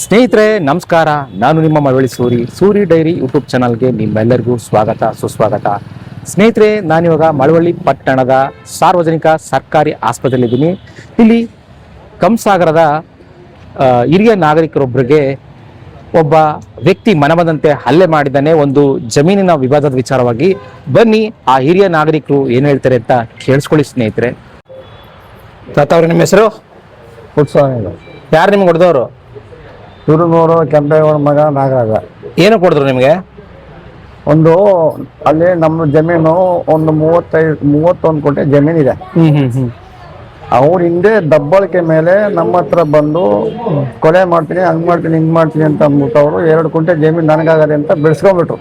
ಸ್ನೇಹಿತರೆ ನಮಸ್ಕಾರ. ನಾನು ನಿಮ್ಮ ಮಳವಳ್ಳಿ ಸೂರಿ ಡೈರಿ ಯೂಟ್ಯೂಬ್ ಚಾನಲ್ಗೆ ನಿಮ್ಮೆಲ್ಲರಿಗೂ ಸ್ವಾಗತ ಸುಸ್ವಾಗತ. ಸ್ನೇಹಿತರೆ, ನಾನಿವಾಗ ಮಳವಳ್ಳಿ ಪಟ್ಟಣದ ಸಾರ್ವಜನಿಕ ಸರ್ಕಾರಿ ಆಸ್ಪತ್ರೆಯಲ್ಲಿದ್ದೀನಿ. ಇಲ್ಲಿ ಕಂಸಾಗರದ ಹಿರಿಯ ನಾಗರಿಕರೊಬ್ಬರಿಗೆ ಒಬ್ಬ ವ್ಯಕ್ತಿ ಮನಬಂದಂತೆ ಹಲ್ಲೆ ಮಾಡಿದ್ದಾನೆ. ಒಂದು ಜಮೀನಿನ ವಿವಾದದ ವಿಚಾರವಾಗಿ. ಬನ್ನಿ ಆ ಹಿರಿಯ ನಾಗರಿಕರು ಏನು ಹೇಳ್ತಾರೆ ಅಂತ ಕೇಳಿಸ್ಕೊಳ್ಳಿ ಸ್ನೇಹಿತರೆ. ತಾತ ಅವ್ರ ನಿಮ್ಮ ಹೆಸರು? ಹುಟ್ಸ್ವಾಮಿ. ಯಾರು ನಿಮ್ಗೆ ಹೊಡೆದವರು? ತುರುನೂರು ಕೆಂಪೇಗೌಡ ಮಗ ನಾಗರಾಜ. ಏನು ಕೊಡಿದ್ರು ನಿಮಗೆ? ಒಂದು ಅಲ್ಲಿ ನಮ್ಮ ಜಮೀನು ಒಂದು 31 ಕೋಟಿ ಜಮೀನಿದೆ. ಅವ್ರ ಹಿಂದೆ ದಬ್ಬಳಿಕೆ ಮೇಲೆ ನಮ್ಮ ಹತ್ರ ಬಂದು ಕೊಲೆ ಮಾಡ್ತೀನಿ, ಹಂಗ್ ಮಾಡ್ತೀನಿ, ಹಿಂಗ್ ಮಾಡ್ತೀನಿ ಅಂತ ಅಂದ್ಬಿಟ್ಟು ಅವರು 2 ಕುಂಟೆ ಜಮೀನು ನನಗಾಗದೆ ಅಂತ ಬಿಡಿಸ್ಕೊಂಡ್ಬಿಟ್ರು.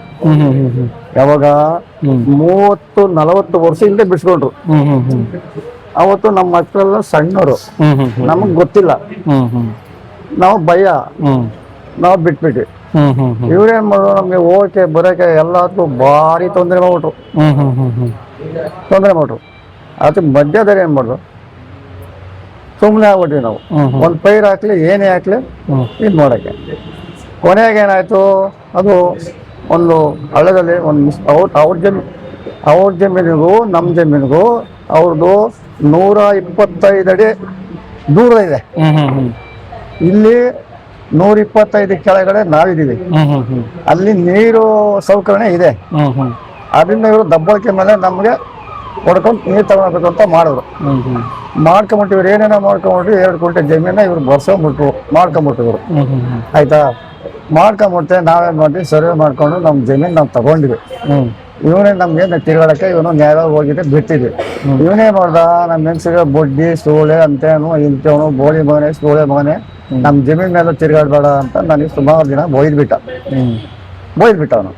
ಯಾವಾಗ 30-40 ವರ್ಷ ಹಿಂದೆ ಬಿಡಿಸ್ಕೊಂಡ್ರು. ಅವತ್ತು ನಮ್ಮ ಮಕ್ಕಳೆಲ್ಲ ಸಣ್ಣವರು, ನಮಗ್ ಗೊತ್ತಿಲ್ಲ, ನಾವು ಭಯ, ನಾವು ಬಿಟ್ಬಿಟ್ವಿ. ಇವ್ರೇನ್ ಮಾಡೋದು, ನಮ್ಗೆ ಹೋಗಕ್ಕೆ ಬರೋಕೆ ಎಲ್ಲದಕ್ಕೂ ಭಾರಿ ತೊಂದರೆ ಮಾಡ್ಬಿಟ್ರು. ಅದು ಮಧ್ಯದಲ್ಲಿ ಏನ್ ಮಾಡುದು, ಸುಮ್ಮನೆ ಆಗ್ಬಿಟ್ವಿ ನಾವು. ಒಂದ್ ಪೈರ್ ಹಾಕ್ಲಿ ಏನೇ ಹಾಕ್ಲಿ ಇದ್ ಮಾಡಕ್ಕೆ. ಕೊನೆಗೆ ಏನಾಯ್ತು, ಅದು ಒಂದು ಹಳ್ಳದಲ್ಲಿ ಅವ್ರ ಜಮೀನಿಗೂ ನಮ್ಮ ಜಮೀನಿಗೂ ಅವ್ರದ್ದು 125 ಅಡಿ ದೂರ ಇದೆ. ಇಲ್ಲಿ 125 ಕೆಳಗಡೆ ನಾವಿದೀವಿ. ಅಲ್ಲಿ ನೀರು ಸೌಕರ್ಯ ಇದೆ. ಅದರಿಂದ ಇವರು ದಬ್ಬಳಿಕೆ ಮೇಲೆ ನಮ್ಗೆ ಹೊಡ್ಕೊಂಡು ನೀರು ತಗೊಳ್ಬೇಕು ಅಂತ ಮಾಡಿದ್ರು. ಮಾಡ್ಕೊಂಬಿಟ್ಟು ಇವ್ರು ಏನೇನೋ ಮಾಡ್ಕೊಂಬಿಟ್ಟು 2 ಕುಂಟೆ ಜಮೀನ ಇವ್ರು ಮಾಡ್ಕೊಂಬಿಟ್ಟಿದ್ರು. ಆಯ್ತಾ, ಮಾಡ್ಕೊಂಬಿಡ್ತೆ ನಾವೇನ್ ಮಾಡ್ತೀವಿ, ಸರ್ವೆ ಮಾಡ್ಕೊಂಡು ನಮ್ ಜಮೀನ್ ನಾವು ತಗೊಂಡಿವಿ. ಇವನೇ ನಮ್ಗೆ ತಿರುಗಾಡಕ್ಕೆ ಇವನು ನ್ಯಾಯವಾಗಿ ಹೋಗಿದ್ದೆ ಬಿಟ್ಟಿದ್ವಿ. ಇವನೇ ಮಾಡ್ದ, ನಮ್ಮ ಹೆಂಗಸಿಗೆ ಬೊಡ್ಡಿ ಸೂಳೆ ಅಂತೇನು ಇಂತೇನು ಬೋಳಿ ಮಗನೆ ಸೂಳೆ ಮಗನೆ ನಮ್ ಜಮೀನ್ ಮೇಲೆ ತಿರುಗಾಡ್ಬೇಡ ಅಂತ ನನಗೆ ಸುಮಾರು ದಿನ ಬೋಯ್ದ್ಬಿಟ್ಟ ಅವನು.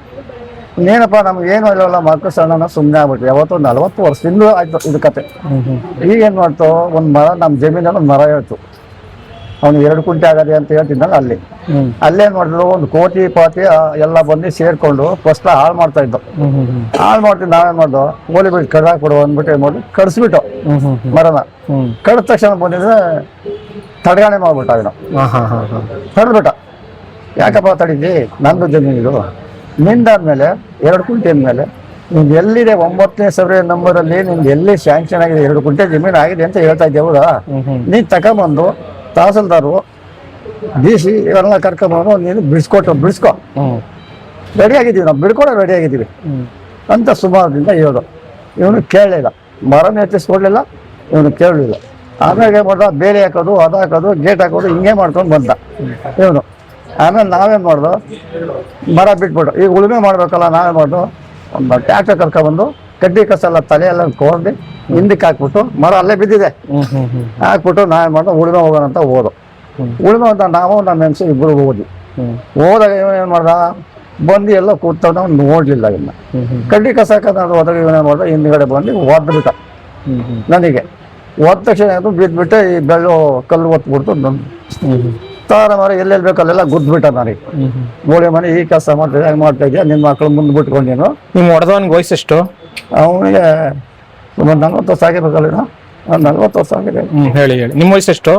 ಇನ್ನೇನಪ್ಪ ನಮ್ಗೆ ಏನು ಇಲ್ಲವಲ್ಲ, ಮಕ್ಕಳು ಸಣ್ಣ ಸುಮ್ಮನೆ ಆಗ್ಬಿಟ್ವಿ. ಯಾವತ್ತು 40 ವರ್ಷದಿಂದ ಆಯ್ತು ಇದು ಕತೆ. ಈಗ ಏನ್ ಮಾಡ್ತು, ಒಂದ್ ಮರ ನಮ್ಮ ಜಮೀನಲ್ಲಿ ಒಂದು ಮರ ಹೇಳ್ತು. ಅವ್ನು 2 ಕುಂಟೆ ಆಗದೆ ಅಂತ ಹೇಳ್ತಿದ್ನಲ್ಲ, ಅಲ್ಲೇನ್ ಮಾಡಿದ್ರು, ಒಂದು ಕೋಟಿ ಪಾತಿ ಎಲ್ಲ ಬಂದು ಸೇರ್ಕೊಂಡು ಫಸ್ಟ್ ಹಾಳು ಮಾಡ್ತಾ ಇದ್ದು. ಹಾಳು ಮಾಡ್ತಿದ್ದು ನಾವೇನ್ ಮಾಡ್ದು, ಗೋಲಿ ಬಿಟ್ಟು ಕಡ್ದಾಕ್ಬಿಡು ಅಂದ್ಬಿಟ್ಟು ಏನ್ ಮಾಡಿ ಕಡ್ಸ್ಬಿಟ್ಟು ಮರನ ಕಡ್ದ ತಕ್ಷಣ ಬಂದಿದ್ರೆ ತಡೆಗಾಣೆ ಮಾಡ್ಬಿಟ್ಟ. ಅವನು ತಡೆದ್ಬಿಟ್ಟ. ಯಾಕಪ್ಪ ತಡೀತಿ, ನಂದು ಜಮೀನಿದು, ನಿಂದಾದ್ಮೇಲೆ 2 ಕುಂಟೆ ಮೇಲೆ ನಿಮ್ಗೆ ಎಲ್ಲಿದೆ 9ನೇ ಸರ್ವೆ ನಂಬರಲ್ಲಿ ನಿಮ್ಗೆ ಎಲ್ಲಿ ಸ್ಯಾಂಕ್ಷನ್ ಆಗಿದೆ 2 ಕುಂಟೆ ಜಮೀನು ಆಗಿದೆ ಅಂತ ಹೇಳ್ತಾ ಇದ್ದೆ. ಹೌದಾ, ನೀನ್ ತಗೊಂಬಂದು ತಹಸೀಲ್ದಾರು DC ಇವೆಲ್ಲ ಕರ್ಕೊಂಬಂದು ನೀನು ಬಿಡಿಸ್ಕೊ ರೆಡಿ ಆಗಿದ್ದೀವಿ, ನಾವು ಬಿಡ್ಕೊಡೋ ರೆಡಿ ಆಗಿದ್ದೀವಿ ಅಂತ ಸುಮಾರದಿಂದ ಹೇಳೋದು. ಇವನು ಕೇಳಲಿಲ್ಲ, ಮರನ ಎತ್ತಿಸ್ಕೊಡ್ಲಿಲ್ಲ, ಇವನು ಕೇಳಲಿಲ್ಲ. ಆಮೇಲೆ ಏನ್ ಮಾಡ್ದ, ಬೇರೆ ಹಾಕೋದು, ಅದು ಹಾಕೋದು, ಗೇಟ್ ಹಾಕೋದು, ಹಿಂಗೆ ಮಾಡ್ಕೊಂಡು ಬಂದ ಇವನು. ಆಮೇಲೆ ನಾವೇನ್ ಮಾಡ್ದು, ಮರ ಬಿಟ್ಬಿಟ್ಟು ಈಗ ಉಳುಮೆ ಮಾಡ್ಬೇಕಲ್ಲ, ನಾವೇನ್ ಮಾಡ್ದು, ಒಂದು ಟ್ಯಾಕ್ಟರ್ ಕರ್ಕೊಂಡ್ಬಂದು ಕಡ್ಡಿ ಕಸ ಎಲ್ಲ ತಲೆ ಎಲ್ಲ ಕೋರ್ದು ಹಿಂದಕ್ಕೆ ಹಾಕ್ಬಿಟ್ಟು, ಮರ ಅಲ್ಲೇ ಬಿದ್ದಿದೆ ಹಾಕ್ಬಿಟ್ಟು ನಾವೇನ್ ಮಾಡ್ದು ಉಳುಮೆ ಹೋಗೋಣ ಅಂತ ಹೋದು. ಉಳುಮೆ ಅಂತ ನಾವು ನಮ್ಮ ಹೆಂಗಸು ಇಬ್ಬರು ಹೋದ್ವಿ. ಹೋದಾಗ ಇವನೇನ್ ಮಾಡ್ದ, ಬಂದು ಎಲ್ಲ ಕೂತ ನೋಡ್ಲಿಲ್ಲ. ಇನ್ನ ಕಡ್ಡಿ ಕಸ ಹಾಕೋದು ಹೋದಾಗ ಇವನೇನ್ ಮಾಡ್ದ, ಹಿಂದ್ಗಡೆ ಬಂದು ಒದ್ಬಿಟ್ಟ ನನಗೆ. ಹೋದ ತಕ್ಷಣ ಅದು ಬಿದ್ದುಬಿಟ್ಟೆ, ಈ ಬೆಳ್ಳು ಕಲ್ಲು ಒತ್ಬಿಡ್ತು. ತಾರ ಮರ ಎಲ್ಲೆಲ್ಲಿ ಬೇಕಲ್ಲೆಲ್ಲ ಗುದ್ಬಿಟ್ಟ ನನಗೆ. ಗೋಳಿ ಮನೆ ಈ ಕೆಲಸ ಮಾಡ್ತಾ ಇದೆಯಾ, ನಿಮ್ಮ ಮಕ್ಕಳು ಮುಂದೆ ಬಿಟ್ಕೊಂಡೇನು. ನಿಮ್ಮ ಹೊಡೆದವನಿಗೆ ವಯಸ್ಸೆಷ್ಟು? ಅವನಿಗೆ ಒಂದು 40 ವರ್ಷ ಆಗಿರ್ಬೇಕಲ್ಲ. 40 ವರ್ಷ ಆಗಿದೆ. ಹೇಳಿ. ನಿಮ್ಮ ವಯಸ್ಸೆಷ್ಟು?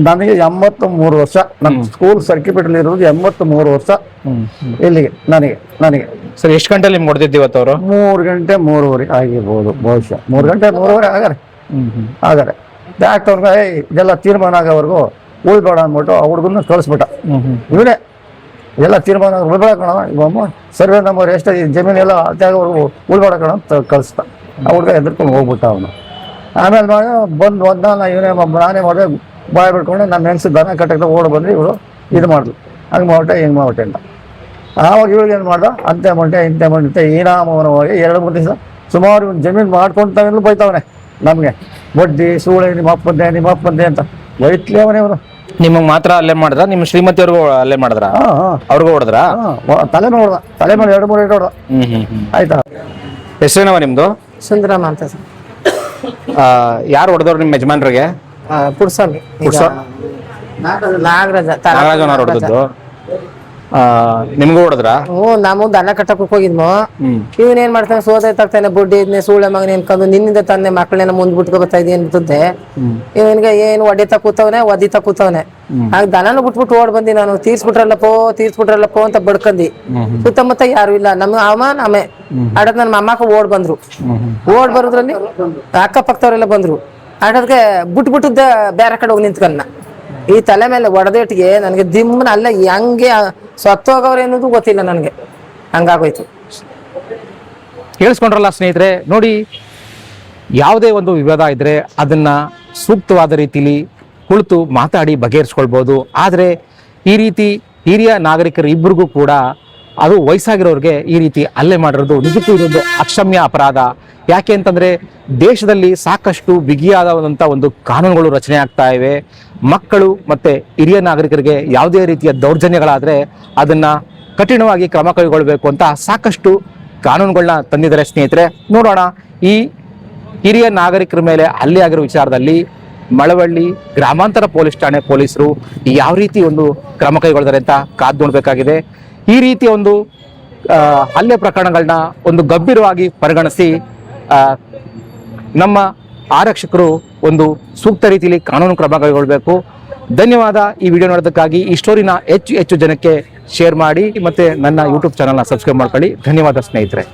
ನನಗೆ 83 ವರ್ಷ. ನಮ್ಮ ಸ್ಕೂಲ್ ಸರ್ಕಿಪೇಟಲ್ಲಿ ಇರೋದು 83 ವರ್ಷ. ಇಲ್ಲಿಗೆ ನನಗೆ ಸರ್, ಎಷ್ಟು ಗಂಟೆಲಿ ನಿಮ್ಗೆ ಹೊಡೆದಿದ್ದು ಇವತ್ತು ಅವರು? 3 ಗಂಟೆ 3:30 ಆಗಿರ್ಬೋದು ಬಹುಶಃ. 3 ಗಂಟೆ 3:30 ಆಗರೆ ಡಾಕ್ಟರ್ಗೆ ಇದೆಲ್ಲ ತೀರ್ಮಾನ ಆಗೋವರೆಗೂ ಉಳ್ಬೇಡ ಅಂದ್ಬಿಟ್ಟು ಆ ಹುಡುಗನ್ನ ಕಳಿಸ್ಬಿಟ್ಟ. ಇವನೇ ಎಲ್ಲ ತೀರ್ಮಾನ ಉಳ್ಬೇಡ ಕಣ, ಇವಮ್ಮ ಸರ್ವೆ ನಂಬರ್ ಎಷ್ಟು ಜಮೀನೆಲ್ಲ ಅತ್ಯಾಗವರೆಗೂ ಉಳ್ಬೇಡ ಕಣ ಅಂತ ಕಳಿಸ್ತಾ. ಆ ಹುಡುಗ ಎದ್ಕೊಂಡು ಹೋಗ್ಬಿಟ್ಟ ಅವನು. ಆಮೇಲೆ ಬಂದು ಇವನೇ ನಾನೇ ಮಾಡಿದೆ, ಬಾಯ್ ಬಿಡ್ಕೊಂಡು ನನ್ನ ಹೆಂಗಸು ದನ ಕಟ್ಟಕ್ಕೆ ಓಡ್ ಬಂದು ಇವಳು ಇದು ಮಾಡಿದ್ಲು, ಹಂಗೆ ಮಾಡ್ಬಿಟ್ಟೆ ಹಿಂಗೆ ಮಾಡ್ಬಿಟ್ಟೆ ಅಂತ. ಆವಾಗ ಇವಳಿಗೆ ಏನು ಮಾಡ್ದ, ಅಂತೆ ಮಂಟೆ ಈನಾಮವನವಾಗಿ 2-3 ದಿವಸ ಸುಮಾರು ಜಮೀನು ಮಾಡ್ಕೊಂತಾಗಲೂ ಬೈತಾವನೆ ನಮಗೆ. ಬಡ್ಡಿ ಸೂಳೆ, ನಿಮ್ಮ ಅಪ್ಪಂದೆ ಅಂತ ಬೈತ್ಲಿ ಅವನೇ ಇವನು. ನಿಮಗೆ ಮಾತ್ರ ಅಲ್ಲೇ ಮಾಡಿದ್ರ? ನಿಮ್ಮ ಶ್ರೀಮತಿಯವ್ರಿಗೂ ಅಲ್ಲೇ ಮಾಡಿದ್ರ? ಅವ್ರಿಗೂ ಹೊಡೆದ್ರ? ತಲೆ ಮೇಲೆ 2-3 ಏಟು ಹೊಡೆದ. ಆಯ್ತಾ? ಹೆಸರೇನವ ನಿಮ್ದು? ಸುಂದರಮ್ಮ ಅಂತ. ಯಾರು ಹೊಡೆದವ್ರು ನಿಮ್ಮ ಯಜಮಾನ್ರಿಗೆ? ಪುಡ್ಸ್ವಾಮಿ. ನಾಗರಾಜ ನಾಗರಾಜನವ್ರು ಹೊಡೆದದ್ದು. ನಿಮ್ಗೂ ಹೊಡೆದ್ರ? ನಾವು ದನ ಕಟ್ಟಕ್ ಹೋಗಿದ್ಮು. ಇವನ್ ಏನ್ ಮಾಡ್ತಾನೆ, ಸೋದೆ ತಗ್ತಾನೆ, ಬುಡ್ಡಿ ಇದ್ನೆ ಸೂಳೆ ಮಗನ ಅನ್ಕೊಂಡು ನಿನ್ನಿಂದ ತಂದೆ ಮಕ್ಕಳನ್ನ ಮುಂದ್ ಬಿಟ್ಕೊ ಬರ್ತಾ ಇದೀನಿ ಅಂತಂದೆ. ಇವನ್ಗೆ ಏನು ಒಡಿತಾ ಕೂತವನೆ, ಒದಿತಾ ಕೂತವನೆ. ಆಗ ದನನು ಬಿಟ್ಬಿಟ್ಟು ಓಡ್ ಬಂದಿ ನಾನು. ತೀರ್ಸ್ಬಿಟ್ರಲ್ಲಪ್ಪೋ ಅಂತ ಬಡ್ಕಂದಿ. ಸುತ್ತಮುತ್ತ ಯಾರು ಇಲ್ಲ, ನಮ್ಮೆ ಆಡದ್ ನನ್ನ ಅಮ್ಮಕ್ಕ ಓಡ್ ಬಂದ್ರು. ಓಡ್ ಬರೋದ್ರಲ್ಲಿ ಅಕ್ಕಪಕ್ಕದವ್ರೆಲ್ಲ ಬಂದ್ರು. ಆಡೋದ್ಗೆ ಬಿಟ್ಬಿಟ್ಟು ಬೇರೆ ಕಡೆ ಹೋಗಿ ನಿಂತ್ಕನ್ನ. ಈ ತಲೆ ಮೇಲೆ ಒಡೆದೇಟಿಗೆ ನನಗೆ ದಿಮ್ಮನ ಅಲ್ಲ ಹೆಂಗೆ ಸತ್ತೋಗವ್ರೆ ಅನ್ನೋದು ಗೊತ್ತಿಲ್ಲ ನನಗೆ, ಹಂಗಾಗೋಯ್ತು. ಕೇಳಿಸ್ಕೊಂಡ್ರಲ್ಲ ಸ್ನೇಹಿತರೆ, ನೋಡಿ, ಯಾವುದೇ ಒಂದು ವಿವಾದ ಇದ್ರೆ ಅದನ್ನ ಸೂಕ್ತವಾದ ರೀತಿಲಿ ಕುಳಿತು ಮಾತಾಡಿ ಬಗೆಹರಿಸ್ಕೊಳ್ಬೋದು. ಆದರೆ ಈ ರೀತಿ ಹಿರಿಯ ನಾಗರಿಕರು ಇಬ್ಬರಿಗೂ ಕೂಡ, ಅದು ವಯಸ್ಸಾಗಿರೋರಿಗೆ ಈ ರೀತಿ ಹಲ್ಲೆ ಮಾಡಿರೋದು ನಿಜಕ್ಕೂ ಇದೊಂದು ಅಕ್ಷಮ್ಯ ಅಪರಾಧ. ಯಾಕೆ ಅಂತಂದ್ರೆ ದೇಶದಲ್ಲಿ ಸಾಕಷ್ಟು ಬಿಗಿಯಾದಂಥ ಒಂದು ಕಾನೂನುಗಳು ರಚನೆ ಆಗ್ತಾ ಇವೆ. ಮಕ್ಕಳು ಮತ್ತೆ ಹಿರಿಯ ನಾಗರಿಕರಿಗೆ ಯಾವುದೇ ರೀತಿಯ ದೌರ್ಜನ್ಯಗಳಾದ್ರೆ ಅದನ್ನ ಕಠಿಣವಾಗಿ ಕ್ರಮ ಕೈಗೊಳ್ಳಬೇಕು ಅಂತ ಸಾಕಷ್ಟು ಕಾನೂನುಗಳನ್ನ ತಂದಿದ್ದಾರೆ ಸ್ನೇಹಿತರೆ. ನೋಡೋಣ ಈ ಹಿರಿಯ ನಾಗರಿಕರ ಮೇಲೆ ಹಲ್ಲೆ ಆಗಿರೋ ವಿಚಾರದಲ್ಲಿ ಮಳವಳ್ಳಿ ಗ್ರಾಮಾಂತರ ಪೊಲೀಸ್ ಠಾಣೆ ಪೊಲೀಸರು ಯಾವ ರೀತಿ ಒಂದು ಕ್ರಮ ಕೈಗೊಳ್ತಾರೆ ಅಂತ ಕಾದು ನೋಡಬೇಕಾಗಿದೆ. ಈ ರೀತಿಯ ಒಂದು ಹಲ್ಲೆ ಪ್ರಕರಣಗಳನ್ನ ಒಂದು ಗಂಭೀರವಾಗಿ ಪರಿಗಣಿಸಿ ನಮ್ಮ ಆರಕ್ಷಕರು ಒಂದು ಸೂಕ್ತ ರೀತಿಯಲ್ಲಿ ಕಾನೂನು ಕ್ರಮ ಕೈಗೊಳ್ಳಬೇಕು. ಧನ್ಯವಾದ. ಈ ವಿಡಿಯೋ ನೋಡೋದಕ್ಕಾಗಿ. ಈ ಸ್ಟೋರಿನ ಹೆಚ್ಚು ಜನಕ್ಕೆ ಶೇರ್ ಮಾಡಿ ಮತ್ತೆ ನನ್ನ ಯೂಟ್ಯೂಬ್ ಚಾನಲ್ನ ಸಬ್ಸ್ಕ್ರೈಬ್ ಮಾಡ್ಕೊಳ್ಳಿ. ಧನ್ಯವಾದ ಸ್ನೇಹಿತರೆ.